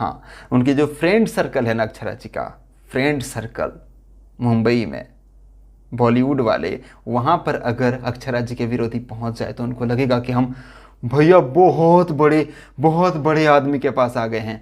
हाँ, उनके जो फ्रेंड सर्कल है ना अक्षरा जी का, फ्रेंड सर्कल मुंबई में बॉलीवुड वाले, वहाँ पर अगर अक्षरा जी के विरोधी पहुँच जाए तो उनको लगेगा कि हम भैया बहुत बड़े आदमी के पास आ गए हैं।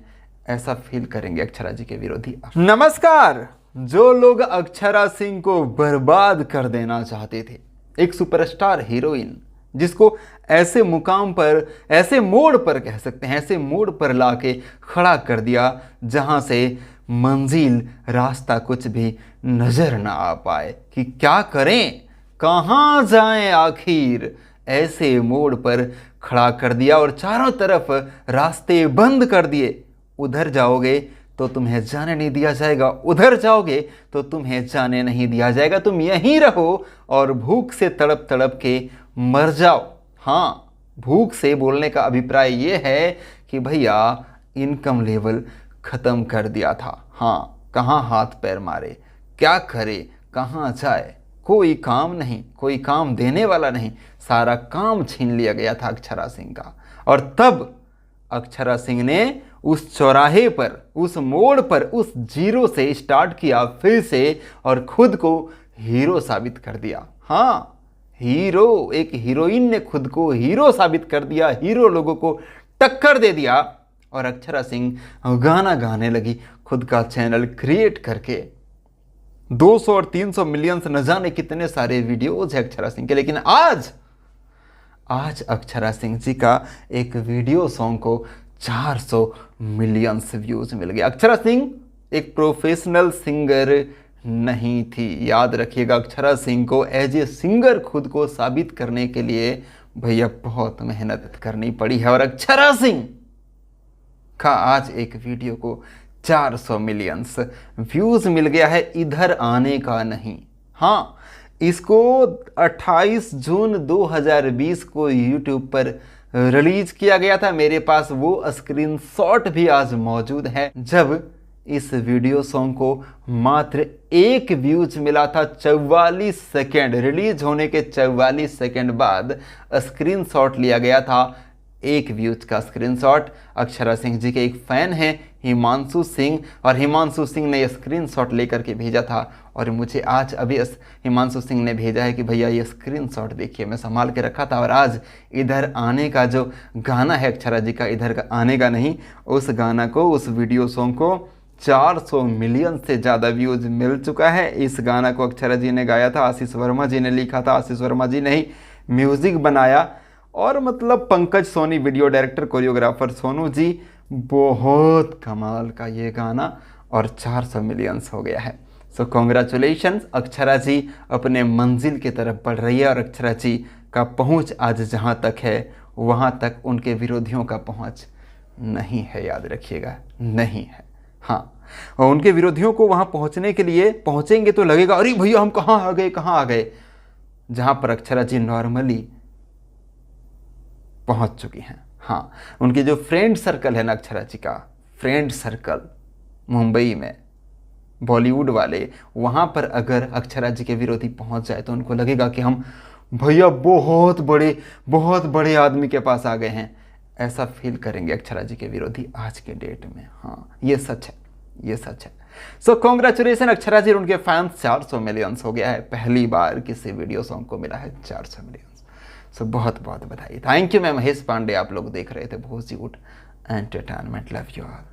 ऐसा फील करेंगे अक्षरा जी के विरोधी। नमस्कार। जो लोग अक्षरा सिंह को बर्बाद कर देना चाहते थे, एक सुपरस्टार हीरोइन जिसको ऐसे मुकाम पर, ऐसे मोड़ पर कह सकते हैं, ऐसे मोड़ पर लाके खड़ा कर दिया जहां से मंजिल रास्ता कुछ भी नजर ना आ पाए कि क्या करें, कहां जाएं आखिर, ऐसे मोड़ पर खड़ा कर दिया और चारों तरफ रास्ते बंद कर दिए। उधर जाओगे तो तुम्हें जाने नहीं दिया जाएगा, उधर जाओगे तो तुम्हें जाने नहीं दिया जाएगा, तुम यहीं रहो और भूख से तड़प तड़प के मर जाओ। हाँ, भूख से बोलने का अभिप्राय ये है कि भैया इनकम लेवल ख़त्म कर दिया था। हाँ, कहाँ हाथ पैर मारे, क्या करे, कहाँ जाए, कोई काम नहीं, कोई काम देने वाला नहीं, सारा काम छीन लिया गया था अक्षरा सिंह का। और तब अक्षरा सिंह ने उस चौराहे पर, उस मोड़ पर, उस जीरो से स्टार्ट किया फिर से और खुद को हीरो साबित कर दिया। हाँ, हीरो, एक हीरोइन ने खुद को हीरो साबित कर दिया, हीरो लोगों को टक्कर दे दिया। और अक्षरा सिंह गाना गाने लगी, खुद का चैनल क्रिएट करके 200 और 300 मिलियंस न जाने कितने सारे वीडियोज है अक्षरा सिंह के। लेकिन आज अक्षरा सिंह जी का एक वीडियो सॉन्ग को 400 मिलियंस व्यूज मिल गए। अक्षरा सिंह एक प्रोफेशनल सिंगर नहीं थी, याद रखिएगा। अक्षरा सिंह को एज ए सिंगर खुद को साबित करने के लिए भैया बहुत मेहनत करनी पड़ी है। और अक्षरा सिंह का आज एक वीडियो को 400 मिलियंस व्यूज मिल गया है, इधर आने का नहीं। हाँ, इसको 28 जून 2020 को यूट्यूब पर रिलीज किया गया था। मेरे पास वो स्क्रीनशॉट भी आज मौजूद है जब इस वीडियो सॉन्ग को मात्र 1 व्यूज मिला था। 44 सेकेंड, रिलीज होने के 44 सेकेंड बाद स्क्रीनशॉट लिया गया था, 1 व्यूज का स्क्रीनशॉट। अक्षरा सिंह जी के एक फैन हैं हिमांशु सिंह, और हिमांशु सिंह ने यह स्क्रीनशॉट लेकर के भेजा था और मुझे आज अभी हिमांशु सिंह ने भेजा है कि भैया ये स्क्रीनशॉट देखिए, मैं संभाल के रखा था। और आज इधर आने का जो गाना है अक्षरा जी का, इधर का आने का नहीं, उस गाना को, उस वीडियो सॉन्ग को 400 मिलियन से ज़्यादा व्यूज मिल चुका है। इस गाना को अक्षरा जी ने गाया था, आशीष वर्मा जी ने लिखा था, आशीष वर्मा जी ने ही म्यूज़िक बनाया। और मतलब Pankaj Soni video director, choreographer Sonu ji, बहुत कमाल का ये गाना, और 400 मिलियंस हो गया है। सो कॉन्ग्रेचुलेशंस, अक्षरा जी अपने मंजिल की तरफ बढ़ रही है। और अक्षरा जी का पहुंच आज जहां तक है वहां तक उनके विरोधियों का पहुंच नहीं है, याद रखिएगा, नहीं है। हाँ, और उनके विरोधियों को वहां पहुंचने के लिए, पहुंचेंगे तो लगेगा अरे भैया हम कहाँ आ गए, कहाँ आ गए, जहां पर अक्षरा जी नॉर्मली पहुंच चुकी हैं। हाँ, उनके जो फ्रेंड सर्कल है ना अक्षरा जी का, फ्रेंड सर्कल मुंबई में बॉलीवुड वाले, वहाँ पर अगर अक्षरा जी के विरोधी पहुँच जाए तो उनको लगेगा कि हम भैया बहुत बड़े आदमी के पास आ गए हैं। ऐसा फील करेंगे अक्षरा जी के विरोधी आज के डेट में। हाँ, ये सच है, ये सच है। सो कॉन्ग्रेचुलेसन अक्षरा जी और उनके फैंस, 400 मिलियंस हो गया है। पहली बार किसी वीडियो सॉन्ग को मिला है 400 मिलियंस। सो बहुत बहुत बधाई। Thank you. मैं महेश पांडे, आप लोग देख रहे थे Bhojpuri entertainment. Love you all.